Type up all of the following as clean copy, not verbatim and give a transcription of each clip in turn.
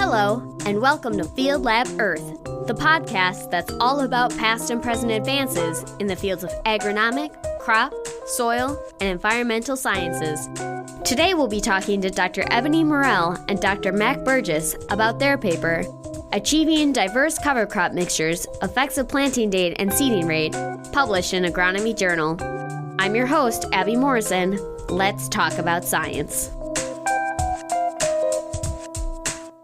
Hello, and welcome to Field Lab Earth, the podcast that's all about past and present advances in the fields of agronomic, crop, soil, and environmental sciences. Today we'll be talking to Dr. Ebony Murrell and Dr. Mac Burgess about their paper, Achieving Diverse Cover Crop Mixtures, Effects of Planting Date and Seeding Rate, published in Agronomy Journal. I'm your host, Abby Morrison. Let's talk about science.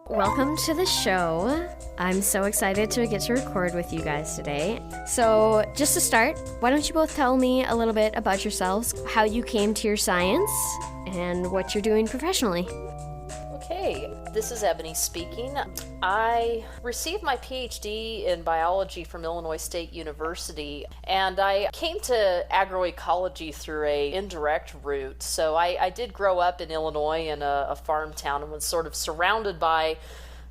Welcome to the show. I'm so excited to get to record with you guys today. So just to start, why don't you both tell me a little bit about yourselves, how you came to your science, and what you're doing professionally. Okay, this is Ebony speaking. I received my PhD in biology from Illinois State University, and I came to agroecology through an indirect route. So I did grow up in Illinois in a farm town and was sort of surrounded by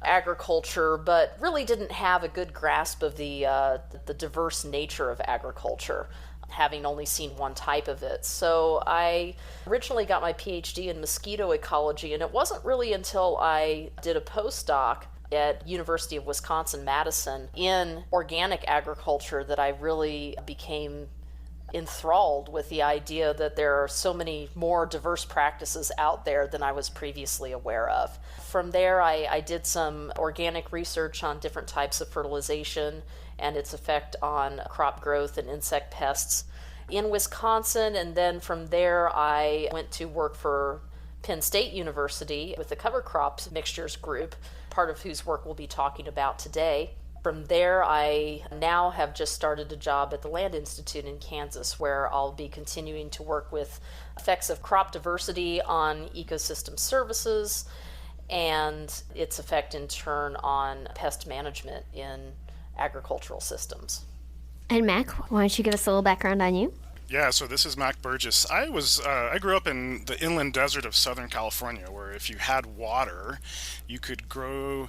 agriculture, but really didn't have a good grasp of the diverse nature of agriculture, having only seen one type of it. So I originally got my PhD in mosquito ecology, and it wasn't really until I did a postdoc at University of Wisconsin-Madison in organic agriculture that I really became enthralled with the idea that there are so many more diverse practices out there than I was previously aware of. From there, I did some organic research on different types of fertilization and its effect on crop growth and insect pests in Wisconsin, and then from there I went to work for Penn State University with the cover crops mixtures group, part of whose work we'll be talking about today. From there, I now have just started a job at the Land Institute in Kansas, where I'll be continuing to work with effects of crop diversity on ecosystem services and its effect in turn on pest management in agricultural systems. And Mac, why don't you give us a little background on you? Yeah, so this is Mac Burgess. I grew up in the inland desert of Southern California, where if you had water, you could grow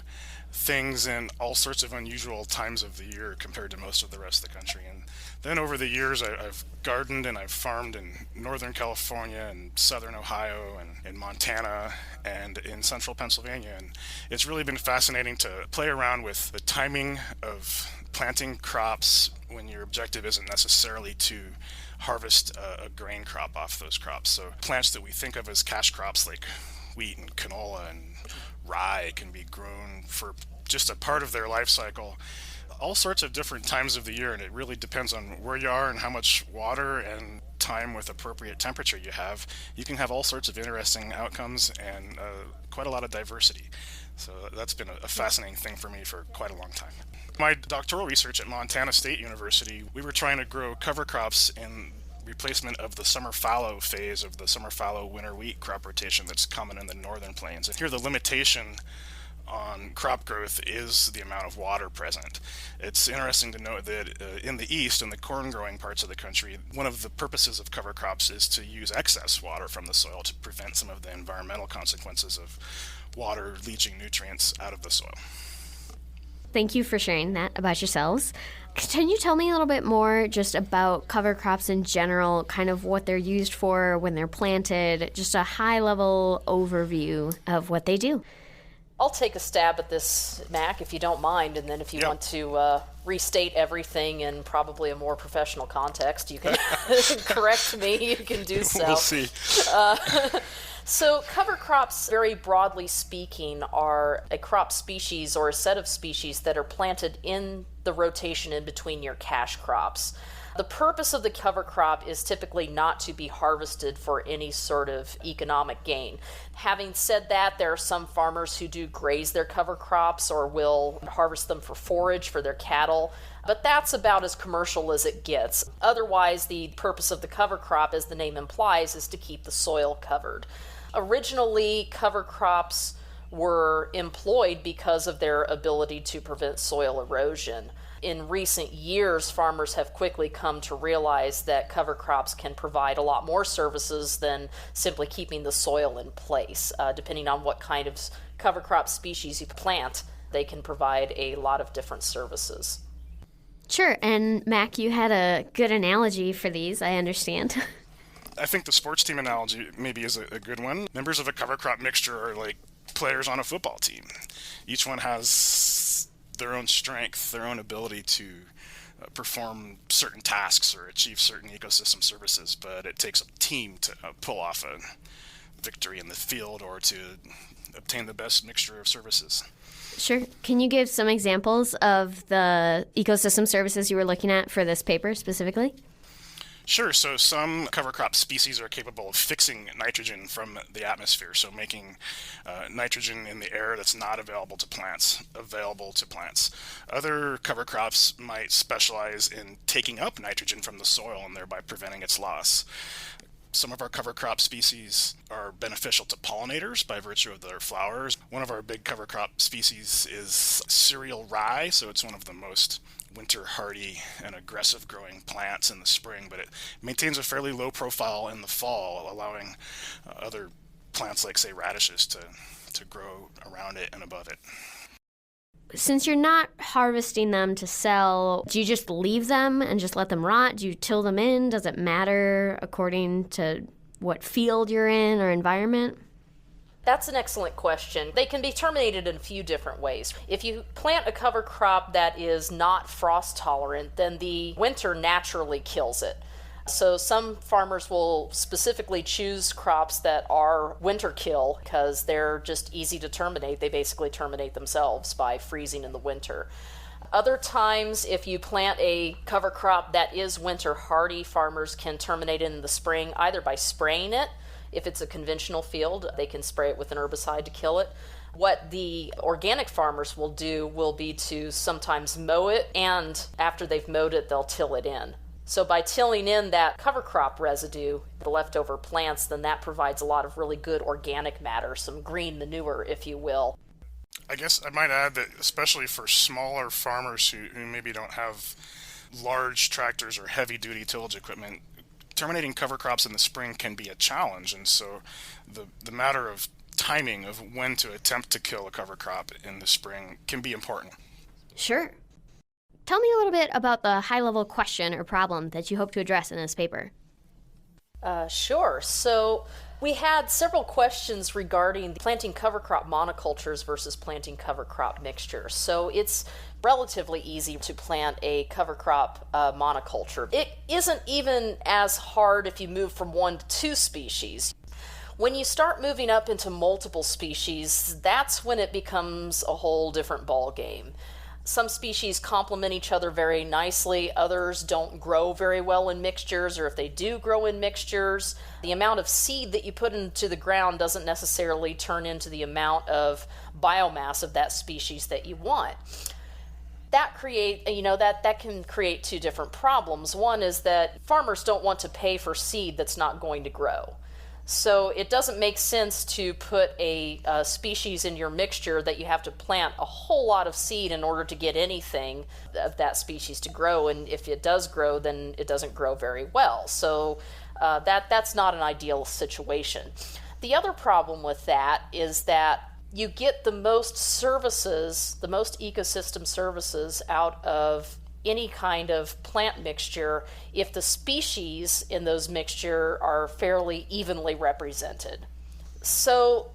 things in all sorts of unusual times of the year compared to most of the rest of the country. And then over the years, I've gardened and I've farmed in Northern California and Southern Ohio and in Montana and in Central Pennsylvania. And it's really been fascinating to play around with the timing of planting crops when your objective isn't necessarily to harvest a grain crop off those crops. So plants that we think of as cash crops like wheat and canola and rye can be grown for just a part of their life cycle all sorts of different times of the year, and it really depends on where you are and how much water and time with appropriate temperature you have. You can have all sorts of interesting outcomes and quite a lot of diversity. So that's been a fascinating thing for me for quite a long time. My doctoral research at Montana State University, we were trying to grow cover crops in replacement of the summer fallow phase of the summer fallow winter wheat crop rotation that's common in the northern plains. And here the limitation on crop growth is the amount of water present. It's interesting to note that in the east, in the corn growing parts of the country, one of the purposes of cover crops is to use excess water from the soil to prevent some of the environmental consequences of water leaching nutrients out of the soil. Thank you for sharing that about yourselves. Can you tell me a little bit more just about cover crops in general, kind of what they're used for, when they're planted, just a high-level overview of what they do? I'll take a stab at this, Mac, if you don't mind, and then if you want to restate everything in probably a more professional context, you can correct me, you can do so. We'll see. So cover crops, very broadly speaking, are a crop species or a set of species that are planted in the rotation in between your cash crops. The purpose of the cover crop is typically not to be harvested for any sort of economic gain. Having said that, there are some farmers who do graze their cover crops or will harvest them for forage for their cattle, but that's about as commercial as it gets. Otherwise, the purpose of the cover crop, as the name implies, is to keep the soil covered. Originally, cover crops were employed because of their ability to prevent soil erosion. In recent years, farmers have quickly come to realize that cover crops can provide a lot more services than simply keeping the soil in place. Depending on what kind of cover crop species you plant, they can provide a lot of different services. Sure, and Mac, you had a good analogy for these, I understand. I think the sports team analogy maybe is a good one. Members of a cover crop mixture are like players on a football team. Each one has their own strength, their own ability to perform certain tasks or achieve certain ecosystem services, but it takes a team to pull off a victory in the field or to obtain the best mixture of services. Sure. Can you give some examples of the ecosystem services you were looking at for this paper specifically? Sure. So some cover crop species are capable of fixing nitrogen from the atmosphere, so making nitrogen in the air that's not available to plants available to plants. Other cover crops might specialize in taking up nitrogen from the soil and thereby preventing its loss. Some of our cover crop species are beneficial to pollinators by virtue of their flowers. One of our big cover crop species is cereal rye, so it's one of the most winter hardy and aggressive growing plants in the spring, but it maintains a fairly low profile in the fall, allowing other plants like, say, radishes to grow around it and above it. Since you're not harvesting them to sell, do you just leave them and just let them rot? Do you till them in? Does it matter according to what field you're in or environment? That's an excellent question. They can be terminated in a few different ways. If you plant a cover crop that is not frost tolerant, then the winter naturally kills it. So some farmers will specifically choose crops that are winter kill because they're just easy to terminate. They basically terminate themselves by freezing in the winter. Other times, if you plant a cover crop that is winter hardy, farmers can terminate it in the spring either by spraying it. If it's a conventional field, they can spray it with an herbicide to kill it. What the organic farmers will do will be to sometimes mow it, and after they've mowed it, they'll till it in. So by tilling in that cover crop residue, the leftover plants, then that provides a lot of really good organic matter, some green manure, if you will. I guess I might add that especially for smaller farmers who maybe don't have large tractors or heavy-duty tillage equipment, terminating cover crops in the spring can be a challenge, and so the matter of timing of when to attempt to kill a cover crop in the spring can be important. Sure. Tell me a little bit about the high-level question or problem that you hope to address in this paper. Sure. So we had several questions regarding planting cover crop monocultures versus planting cover crop mixtures. So it's relatively easy to plant a cover crop monoculture. It isn't even as hard if you move from 1 to 2 species. When you start moving up into multiple species, that's when it becomes a whole different ball game. Some species complement each other very nicely, others don't grow very well in mixtures, or if they do grow in mixtures, the amount of seed that you put into the ground doesn't necessarily turn into the amount of biomass of that species that you want. That can create 2 different problems. One is that farmers don't want to pay for seed that's not going to grow. So it doesn't make sense to put a species in your mixture that you have to plant a whole lot of seed in order to get anything of that species to grow. And if it does grow, then it doesn't grow very well. So that's not an ideal situation. The other problem with that is that you get the most services, the most ecosystem services out of any kind of plant mixture if the species in those mixture are fairly evenly represented. So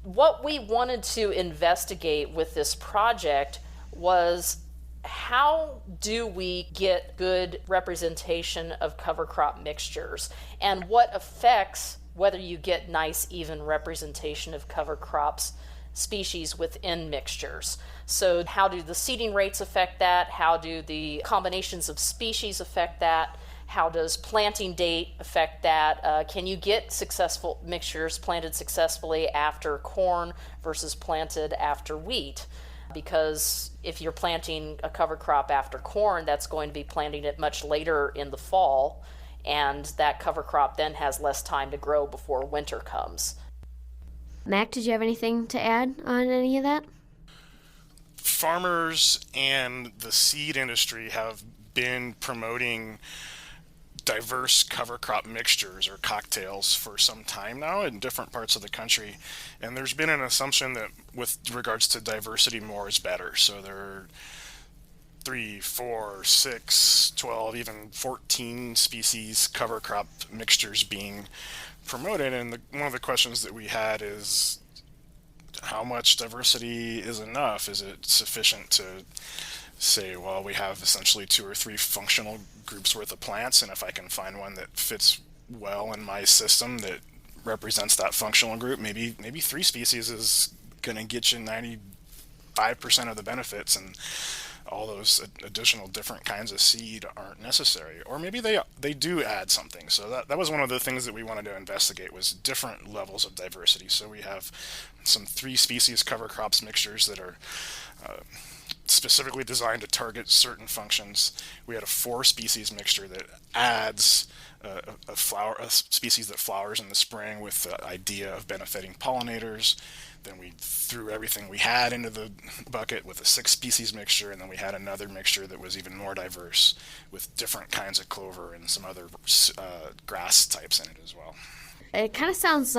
what we wanted to investigate with this project was how do we get good representation of cover crop mixtures, and what affects whether you get nice even representation of cover crops species within mixtures. So how do the seeding rates affect that? How do the combinations of species affect that? How does planting date affect that? Can you get successful mixtures planted successfully after corn versus planted after wheat? Because if you're planting a cover crop after corn, that's going to be planting it much later in the fall, and that cover crop then has less time to grow before winter comes. Mac, did you have anything to add on any of that? Farmers and the seed industry have been promoting diverse cover crop mixtures or cocktails for some time now in different parts of the country, and there's been an assumption that with regards to diversity, more is better. So there are 3, 4, 6, 12, even 14 species cover crop mixtures being promoted, and one of the questions that we had is how much diversity is enough? Is it sufficient to say, well, we have essentially 2 or 3 functional groups worth of plants, and if I can find one that fits well in my system that represents that functional group, maybe 3 species is going to get you 95% of the benefits, and all those additional different kinds of seed aren't necessary. Or maybe they do add something. So that was one of the things that we wanted to investigate, was different levels of diversity. So we have some 3 species cover crops mixtures that are specifically designed to target certain functions. We had a 4 species mixture that adds a species that flowers in the spring with the idea of benefiting pollinators. Then we threw everything we had into the bucket with a 6 species mixture, and then we had another mixture that was even more diverse with different kinds of clover and some other grass types in it as well. It kind of sounds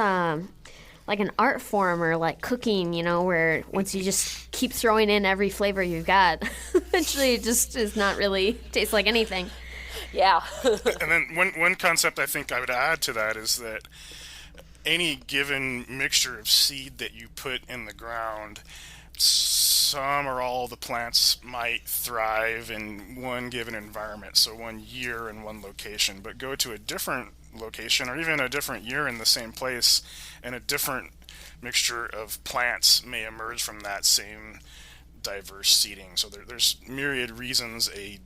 like an art form, or like cooking, where once you just keep throwing in every flavor you've got, eventually it just is not really tastes like anything. Yeah. And then one concept I think I would add to that is that any given mixture of seed that you put in the ground, some or all the plants might thrive in one given environment, so one year in one location, but go to a different location or even a different year in the same place, and a different mixture of plants may emerge from that same diverse seeding. So there's myriad reasons a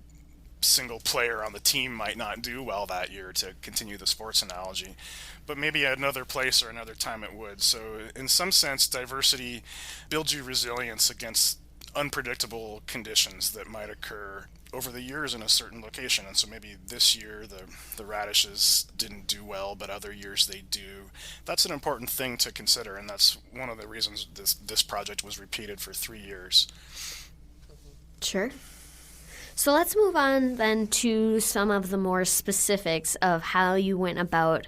single player on the team might not do well that year, to continue the sports analogy, but maybe at another place or another time it would. So in some sense, diversity builds you resilience against unpredictable conditions that might occur over the years in a certain location. And so maybe this year the radishes didn't do well, but other years they do. That's an important thing to consider, and that's one of the reasons this project was repeated for 3 years. Sure. So let's move on then to some of the more specifics of how you went about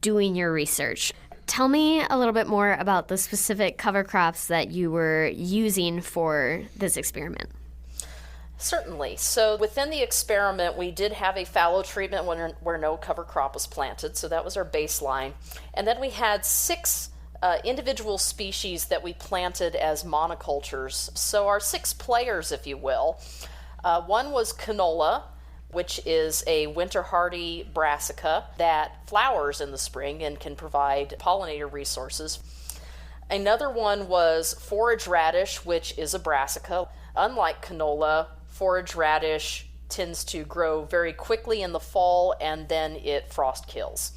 doing your research. Tell me a little bit more about the specific cover crops that you were using for this experiment. Certainly. So within the experiment, we did have a fallow treatment where no cover crop was planted, so that was our baseline. And then we had 6 individual species that we planted as monocultures. So our 6 players, if you will. One was canola, which is a winter hardy brassica that flowers in the spring and can provide pollinator resources. Another one was forage radish, which is a brassica. Unlike canola, forage radish tends to grow very quickly in the fall, and then it frost kills.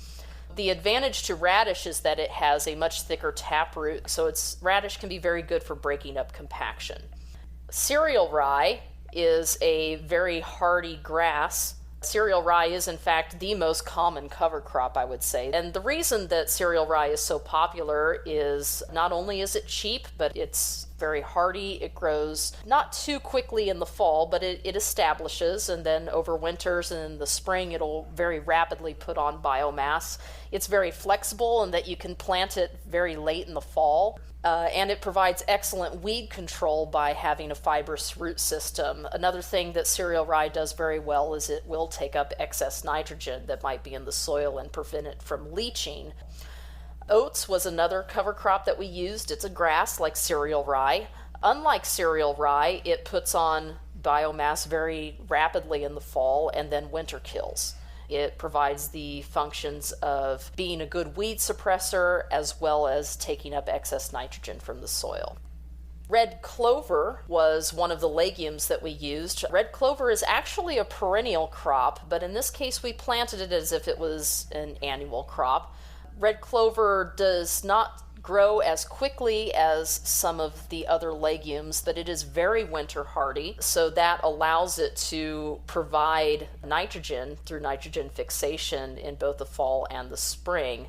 The advantage to radish is that it has a much thicker taproot, so radish can be very good for breaking up compaction. Cereal rye is a very hardy grass. Cereal rye is in fact the most common cover crop, I would say. And the reason that cereal rye is so popular is not only is it cheap, but it's very hardy. It grows not too quickly in the fall, but it establishes, and then over winters and in the spring it'll very rapidly put on biomass. It's very flexible in that you can plant it very late in the fall. And it provides excellent weed control by having a fibrous root system. Another thing that cereal rye does very well is it will take up excess nitrogen that might be in the soil and prevent it from leaching. Oats was another cover crop that we used. It's a grass like cereal rye. Unlike cereal rye, it puts on biomass very rapidly in the fall and then winter kills. It provides the functions of being a good weed suppressor as well as taking up excess nitrogen from the soil. Red clover was one of the legumes that we used. Red clover is actually a perennial crop, but in this case we planted it as if it was an annual crop. Red clover does not grow as quickly as some of the other legumes, but it is very winter hardy, so that allows it to provide nitrogen through nitrogen fixation in both the fall and the spring.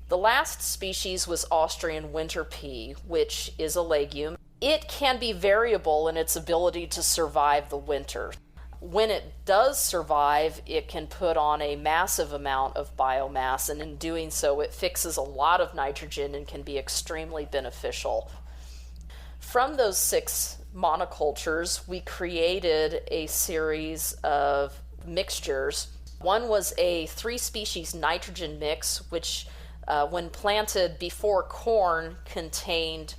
The last species was Austrian winter pea, which is a legume. It can be variable in its ability to survive the winter. When it does survive, it can put on a massive amount of biomass, and in doing so, it fixes a lot of nitrogen and can be extremely beneficial. From those 6 monocultures, we created a series of mixtures. One was a 3-species nitrogen mix, which when planted before corn contained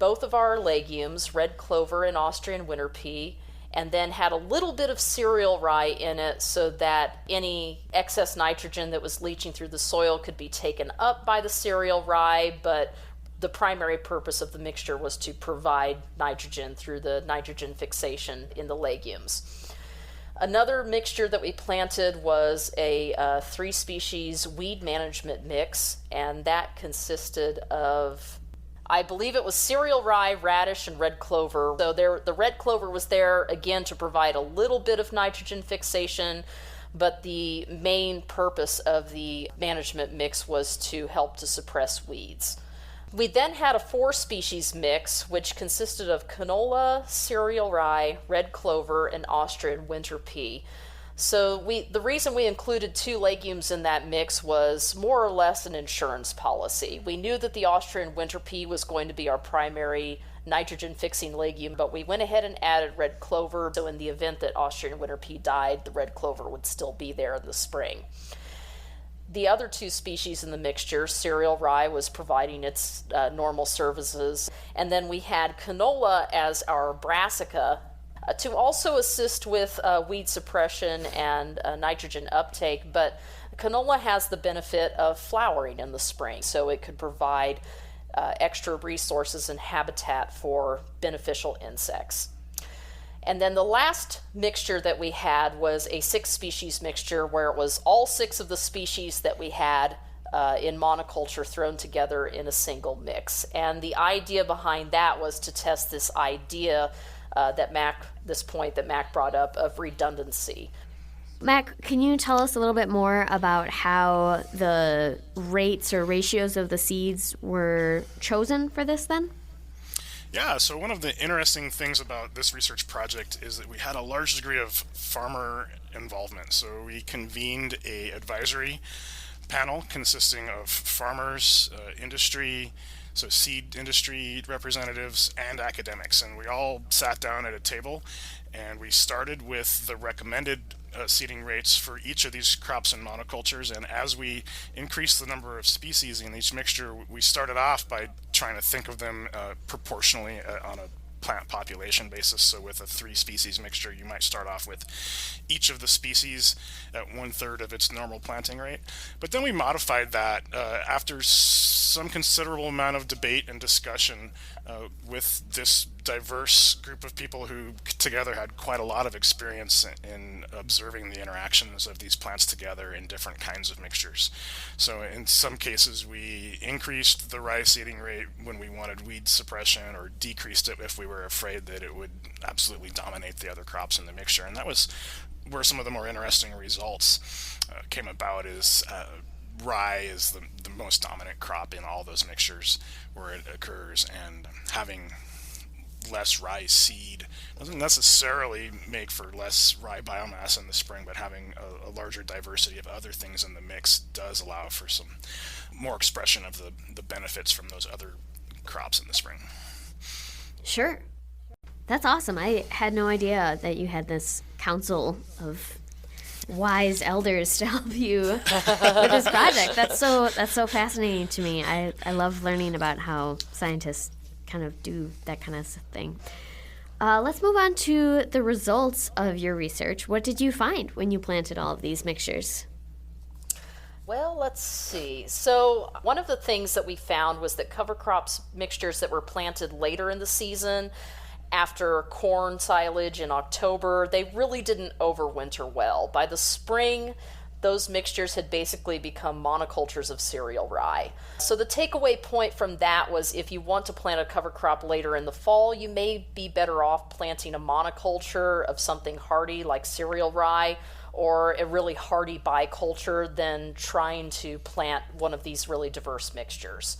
both of our legumes, red clover and Austrian winter pea, and then had a little bit of cereal rye in it so that any excess nitrogen that was leaching through the soil could be taken up by the cereal rye, but the primary purpose of the mixture was to provide nitrogen through the nitrogen fixation in the legumes. Another mixture that we planted was a 3-species weed management mix, and that consisted of, I believe it was cereal rye, radish, and red clover. So the red clover was there, again, to provide a little bit of nitrogen fixation, but the main purpose of the management mix was to help to suppress weeds. We then had a 4-species mix, which consisted of canola, cereal rye, red clover, and Austrian winter pea. So the reason we included 2 legumes in that mix was more or less an insurance policy. We knew that the Austrian winter pea was going to be our primary nitrogen-fixing legume, but we went ahead and added red clover, so in the event that Austrian winter pea died, the red clover would still be there in the spring. The other 2 species in the mixture, cereal rye, was providing its normal services, and then we had canola as our brassica, to also assist with weed suppression and nitrogen uptake, but canola has the benefit of flowering in the spring, so it could provide extra resources and habitat for beneficial insects. And then the last mixture that we had was a 6-species mixture where it was all 6 of the species that we had in monoculture thrown together in a single mix. And the idea behind that was to test this idea this point that Mac brought up of redundancy. Mac, can you tell us a little bit more about how the rates or ratios of the seeds were chosen for this then? Yeah, so one of the interesting things about this research project is that we had a large degree of farmer involvement. So we convened a advisory panel consisting of farmers, industry, so seed industry representatives, and academics. And we all sat down at a table and we started with the recommended seeding rates for each of these crops and monocultures. And as we increased the number of species in each mixture, we started off by trying to think of them proportionally on a plant population basis. So with a 3-species mixture, you might start off with each of the species at 1/3 of its normal planting rate. But then we modified that after some considerable amount of debate and discussion with this diverse group of people who together had quite a lot of experience in observing the interactions of these plants together in different kinds of mixtures. So in some cases we increased the rye seeding rate when we wanted weed suppression, or decreased it if we were afraid that it would absolutely dominate the other crops in the mixture. And that was where some of the more interesting results came about. Is rye is the most dominant crop in all those mixtures where it occurs, and having less rye seed doesn't necessarily make for less rye biomass in the spring, but having a larger diversity of other things in the mix does allow for some more expression of the benefits from those other crops in the spring. Sure. That's awesome. I had no idea that you had this council of wise elders to help you with this project. That's so fascinating to me. I love learning about how scientists kind of do that kind of thing. Let's move on to the results of your research. What did you find when you planted all of these mixtures? Well, let's see. So one of the things that we found was that cover crops mixtures that were planted later in the season, after corn silage in October, they really didn't overwinter well. By the spring, those mixtures had basically become monocultures of cereal rye. So the takeaway point from that was, if you want to plant a cover crop later in the fall, you may be better off planting a monoculture of something hardy like cereal rye, or a really hardy biculture, than trying to plant one of these really diverse mixtures.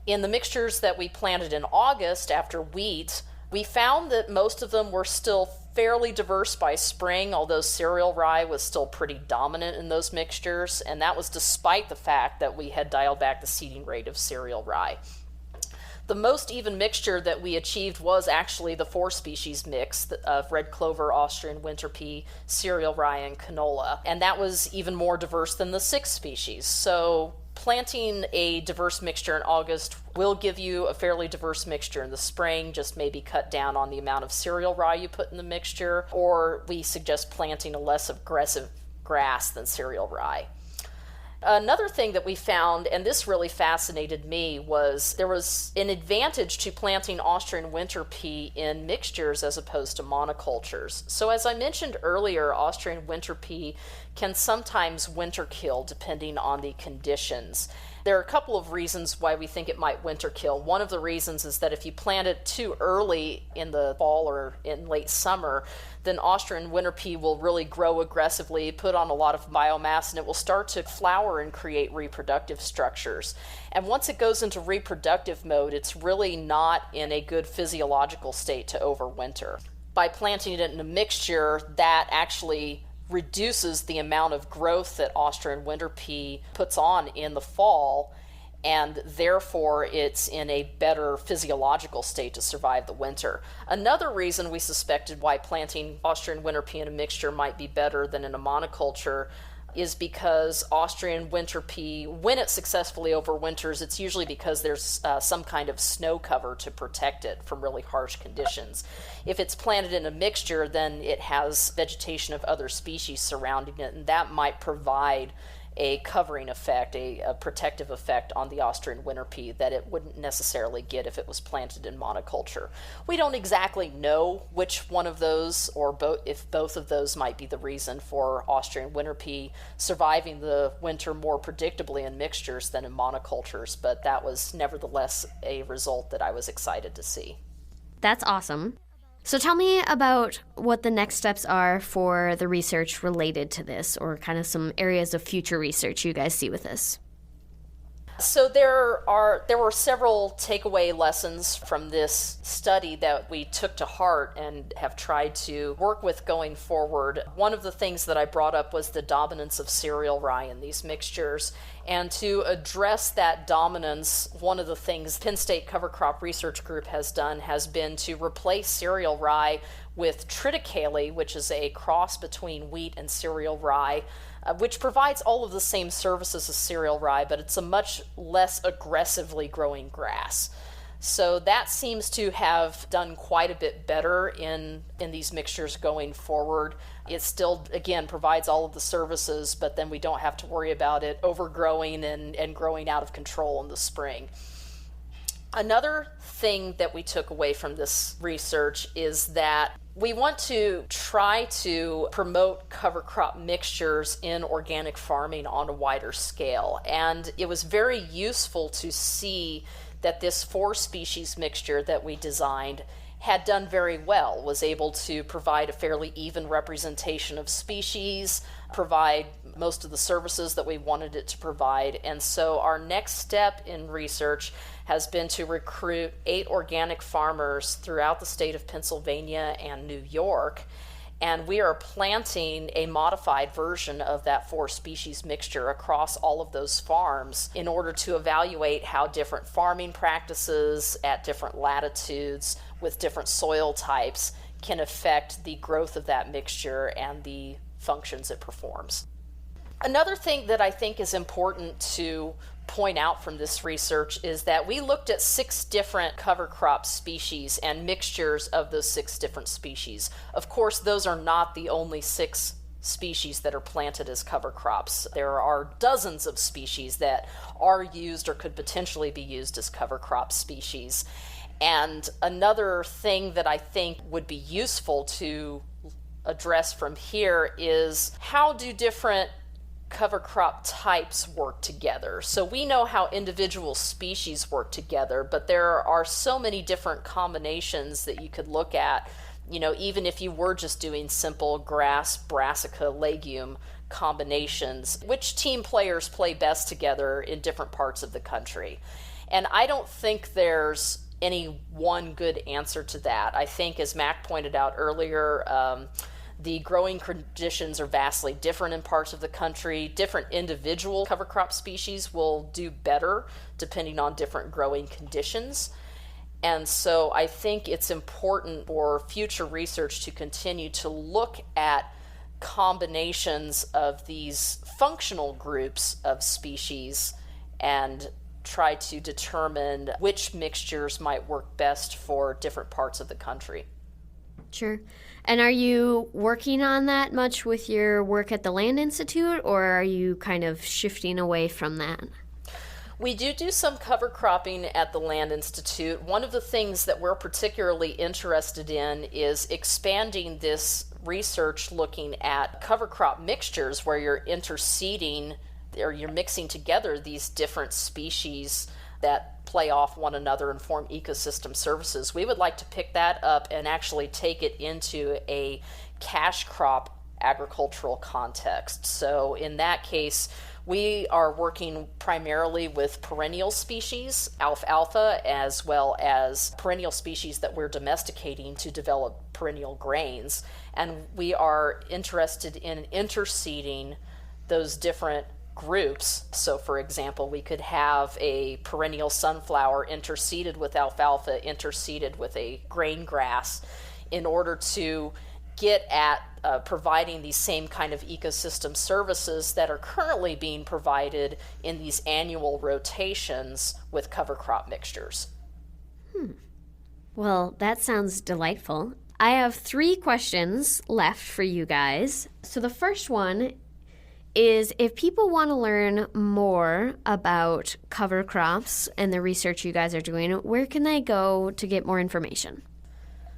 In the mixtures that we planted in August after wheat, we found that most of them were still fairly diverse by spring, although cereal rye was still pretty dominant in those mixtures, and that was despite the fact that we had dialed back the seeding rate of cereal rye. The most even mixture that we achieved was actually the 4-species mix of red clover, Austrian winter pea, cereal rye, and canola, and that was even more diverse than the 6 species. So planting a diverse mixture in August will give you a fairly diverse mixture in the spring. Just maybe cut down on the amount of cereal rye you put in the mixture, or we suggest planting a less aggressive grass than cereal rye. Another thing that we found, and this really fascinated me, was there was an advantage to planting Austrian winter pea in mixtures as opposed to monocultures. So as I mentioned earlier, Austrian winter pea can sometimes winter kill depending on the conditions. There are a couple of reasons why we think it might winter kill. One of the reasons is that if you plant it too early in the fall or in late summer, then Austrian winter pea will really grow aggressively, put on a lot of biomass, and it will start to flower and create reproductive structures. And once it goes into reproductive mode, it's really not in a good physiological state to overwinter. By planting it in a mixture, that actually reduces the amount of growth that Austrian winter pea puts on in the fall, and therefore it's in a better physiological state to survive the winter. Another reason we suspected why planting Austrian winter pea in a mixture might be better than in a monoculture is because Austrian winter pea, when it successfully overwinters, it's usually because there's some kind of snow cover to protect it from really harsh conditions. If it's planted in a mixture, then it has vegetation of other species surrounding it, and that might provide a covering effect, a protective effect on the Austrian winter pea that it wouldn't necessarily get if it was planted in monoculture. We don't exactly know which one of those, or if both of those might be the reason for Austrian winter pea surviving the winter more predictably in mixtures than in monocultures, but that was nevertheless a result that I was excited to see. That's awesome. So tell me about what the next steps are for the research related to this, or kind of some areas of future research you guys see with this. So there were several takeaway lessons from this study that we took to heart and have tried to work with going forward. One of the things that I brought up was the dominance of cereal rye in these mixtures. And to address that dominance, one of the things Penn State Cover Crop Research Group has done has been to replace cereal rye with triticale, which is a cross between wheat and cereal rye, which provides all of the same services as cereal rye, but it's a much less aggressively growing grass. So that seems to have done quite a bit better in these mixtures going forward. It still, again, provides all of the services, but then we don't have to worry about it overgrowing and growing out of control in the spring. Another thing that we took away from this research is that we want to try to promote cover crop mixtures in organic farming on a wider scale. And it was very useful to see that this 4-species mixture that we designed had done very well, was able to provide a fairly even representation of species, provide most of the services that we wanted it to provide. And so our next step in research has been to recruit 8 organic farmers throughout the state of Pennsylvania and New York. And we are planting a modified version of that 4-species mixture across all of those farms in order to evaluate how different farming practices at different latitudes with different soil types can affect the growth of that mixture and the functions it performs. Another thing that I think is important to point out from this research is that we looked at 6 different cover crop species and mixtures of those 6 different species. Of course, those are not the only 6 species that are planted as cover crops. There are dozens of species that are used or could potentially be used as cover crop species. And another thing that I think would be useful to address from here is how do different cover crop types work together. So we know how individual species work together, but there are so many different combinations that you could look at, even if you were just doing simple grass, brassica, legume combinations, which team players play best together in different parts of the country. And I don't think there's any one good answer to that. I think, as Mac pointed out earlier, the growing conditions are vastly different in parts of the country. Different individual cover crop species will do better depending on different growing conditions. And so I think it's important for future research to continue to look at combinations of these functional groups of species and try to determine which mixtures might work best for different parts of the country. Sure. And are you working on that much with your work at the Land Institute, or are you kind of shifting away from that? We do some cover cropping at the Land Institute. One of the things that we're particularly interested in is expanding this research looking at cover crop mixtures where you're interseeding or you're mixing together these different species that play off one another and form ecosystem services. We would like to pick that up and actually take it into a cash crop agricultural context. So in that case, we are working primarily with perennial species, alfalfa, as well as perennial species that we're domesticating to develop perennial grains. And we are interested in interseeding those different groups. So for example, we could have a perennial sunflower interseeded with alfalfa, interseeded with a grain grass, in order to get at providing these same kind of ecosystem services that are currently being provided in these annual rotations with cover crop mixtures. Well, that sounds delightful. I have 3 questions left for you guys. So the first one is, if people want to learn more about cover crops and the research you guys are doing, where can they go to get more information?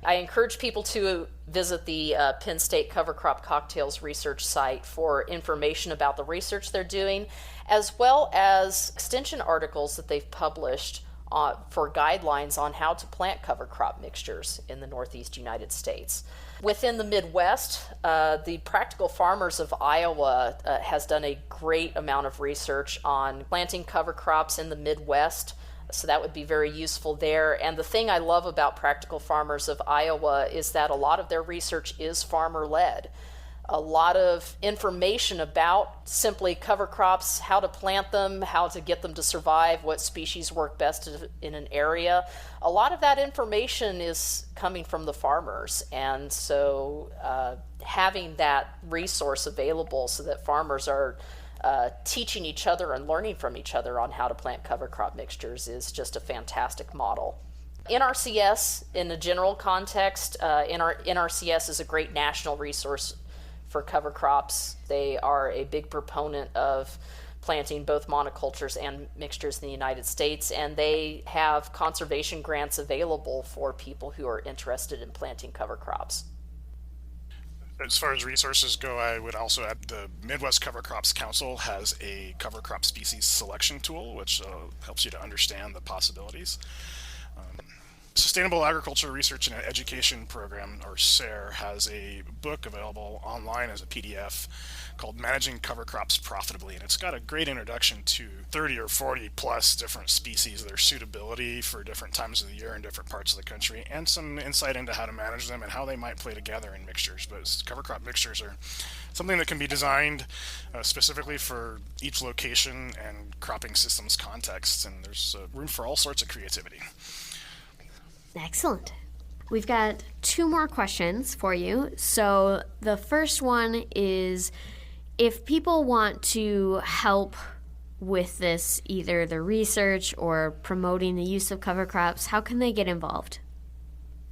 I encourage people to visit the Penn State Cover Crop Cocktails research site for information about the research they're doing, as well as extension articles that they've published for guidelines on how to plant cover crop mixtures in the Northeast United States. Within the Midwest, the Practical Farmers of Iowa has done a great amount of research on planting cover crops in the Midwest, so that would be very useful there. And the thing I love about Practical Farmers of Iowa is that a lot of their research is farmer-led. A lot of information about simply cover crops, how to plant them, how to get them to survive, what species work best in an area. A lot of that information is coming from the farmers, and so having that resource available so that farmers are teaching each other and learning from each other on how to plant cover crop mixtures is just a fantastic model. NRCS, in a general context, NRCS is a great national resource for cover crops. They are a big proponent of planting both monocultures and mixtures in the United States, and they have conservation grants available for people who are interested in planting cover crops. As far as resources go, I would also add the Midwest Cover Crops Council has a cover crop species selection tool, which helps you to understand the possibilities. Sustainable Agriculture Research and Education Program, or SARE, has a book available online as a PDF called Managing Cover Crops Profitably, and it's got a great introduction to 30 or 40 plus different species, their suitability for different times of the year in different parts of the country, and some insight into how to manage them and how they might play together in mixtures. But cover crop mixtures are something that can be designed specifically for each location and cropping systems context, and there's room for all sorts of creativity. Excellent. We've got 2 more questions for you. So the first one is, if people want to help with this, either the research or promoting the use of cover crops, how can they get involved?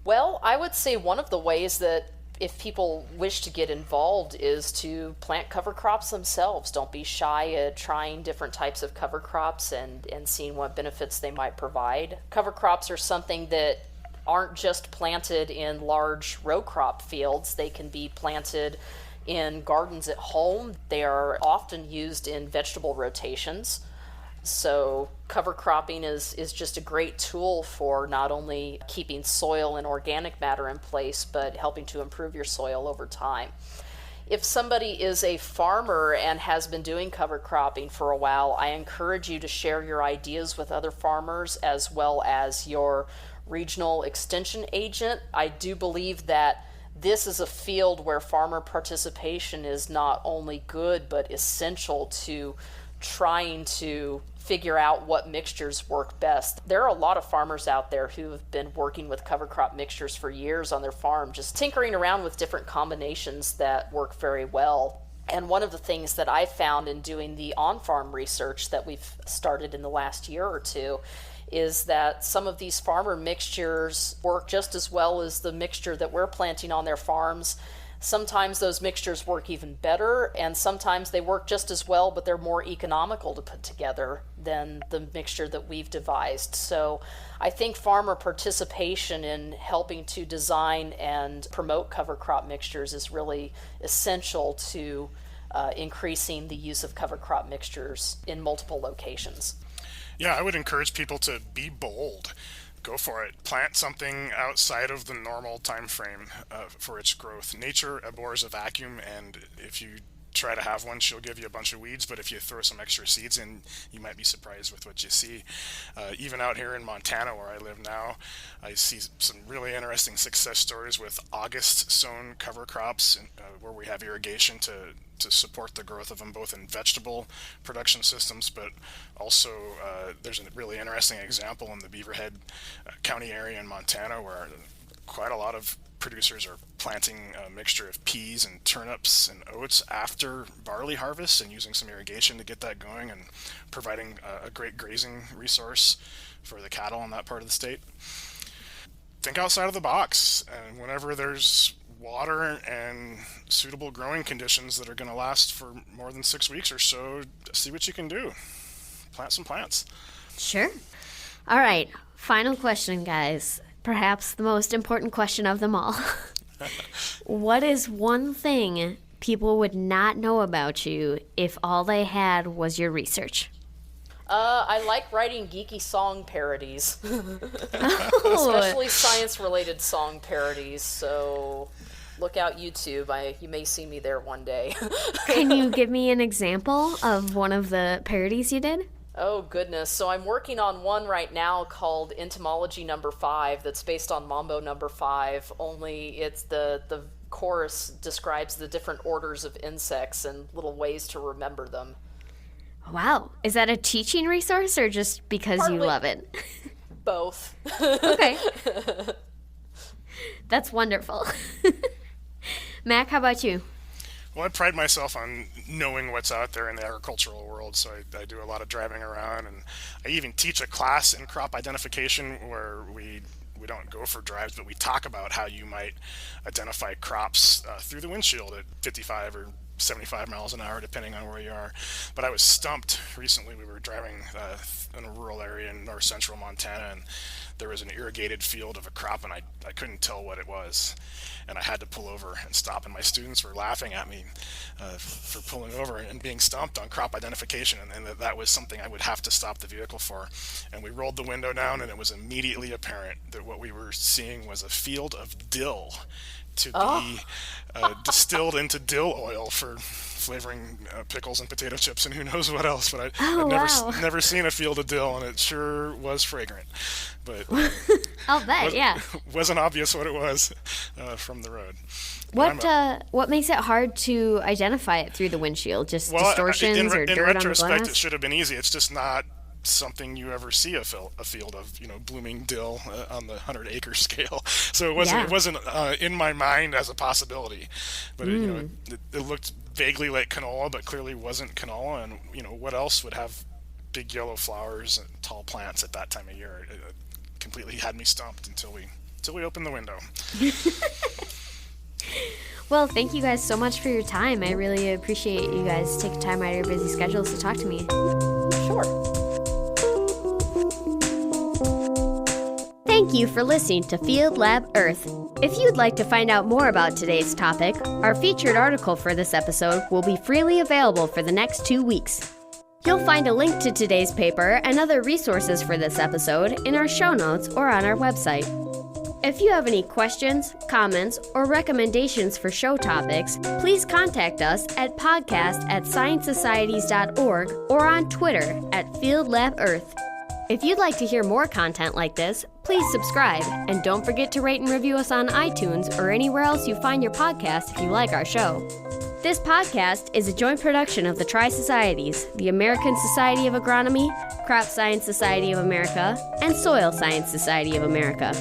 Well, I would say one of the ways that if people wish to get involved is to plant cover crops themselves. Don't be shy at trying different types of cover crops and seeing what benefits they might provide. Cover crops are something that aren't just planted in large row crop fields. They can be planted in gardens at home. They are often used in vegetable rotations. So cover cropping is just a great tool for not only keeping soil and organic matter in place, but helping to improve your soil over time. If somebody is a farmer and has been doing cover cropping for a while, I encourage you to share your ideas with other farmers as well as your regional extension agent. I do believe that this is a field where farmer participation is not only good but essential to trying to figure out what mixtures work best. There are a lot of farmers out there who have been working with cover crop mixtures for years on their farm, just tinkering around with different combinations that work very well. And one of the things that I found in doing the on-farm research that we've started in the last year or two is that some of these farmer mixtures work just as well as the mixture that we're planting on their farms. Sometimes those mixtures work even better, and sometimes they work just as well, but they're more economical to put together than the mixture that we've devised. So I think farmer participation in helping to design and promote cover crop mixtures is really essential to increasing the use of cover crop mixtures in multiple locations. Yeah, I would encourage people to be bold. Go for it. Plant something outside of the normal time frame for its growth. Nature abhors a vacuum, and if you try to have one, she'll give you a bunch of weeds, but if you throw some extra seeds in, you might be surprised with what you see. Even out here in Montana, where I live now, I see some really interesting success stories with August sown cover crops, where we have irrigation to support the growth of them, both in vegetable production systems, but also there's a really interesting example in the Beaverhead County area in Montana, where quite a lot of producers are planting a mixture of peas and turnips and oats after barley harvest and using some irrigation to get that going and providing a great grazing resource for the cattle in that part of the state. Think outside of the box, and whenever there's water and suitable growing conditions that are going to last for more than 6 weeks or so, see what you can do. Plant some plants. Sure. All right. Final question, guys. Perhaps the most important question of them all. What is one thing people would not know about you if all they had was your research? I like writing geeky song parodies, especially science-related song parodies, so look out YouTube. You may see me there one day. Can you give me an example of one of the parodies you did? Oh, goodness. So I'm working on one right now called Entomology Number 5 that's based on Mambo Number 5, only it's the chorus describes the different orders of insects and little ways to remember them. Wow. Is that a teaching resource or just because Partly you love it? Both. Okay. That's wonderful. Mac, how about you? Well, I pride myself on knowing what's out there in the agricultural world, so I do a lot of driving around, and I even teach a class in crop identification where we don't go for drives, but we talk about how you might identify crops through the windshield at 55 or 75 miles an hour, depending on where you are. But I was stumped recently. We were driving in a rural area in north central Montana, and there was an irrigated field of a crop, and I couldn't tell what it was. And I had to pull over and stop, and my students were laughing at me for pulling over and being stumped on crop identification, and that was something I would have to stop the vehicle for. And we rolled the window down, and it was immediately apparent that what we were seeing was a field of dill to be distilled into dill oil for flavoring pickles and potato chips and who knows what else. But I'd never seen a field of dill, and it sure was fragrant. But I'll bet, yeah. Wasn't obvious what it was from the road. What makes it hard to identify it through the windshield? Just distortions or dirt on the glass? In retrospect, it should have been easy. It's just not something you ever see a field of, blooming dill on the 100-acre scale. So it wasn't in my mind as a possibility. But it looked vaguely like canola, but clearly wasn't canola. And what else would have big yellow flowers and tall plants at that time of year? It completely had me stumped until we opened the window. Well, thank you guys so much for your time. I really appreciate you guys taking time out of your busy schedules to talk to me. Sure. Thank you for listening to Field Lab Earth. If you'd like to find out more about today's topic, our featured article for this episode will be freely available for the next 2 weeks. You'll find a link to today's paper and other resources for this episode in our show notes or on our website. If you have any questions, comments, or recommendations for show topics, please contact us at podcast@sciencesocieties.org or on Twitter @FieldLabEarth. If you'd like to hear more content like this, please subscribe, and don't forget to rate and review us on iTunes or anywhere else you find your podcast if you like our show. This podcast is a joint production of the Tri-Societies, the American Society of Agronomy, Crop Science Society of America, and Soil Science Society of America.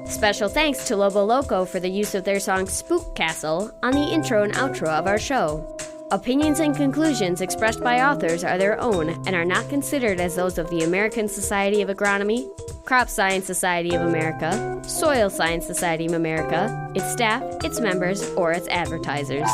Special thanks to Lobo Loco for the use of their song Spook Castle on the intro and outro of our show. Opinions and conclusions expressed by authors are their own and are not considered as those of the American Society of Agronomy, Crop Science Society of America, Soil Science Society of America, its staff, its members, or its advertisers.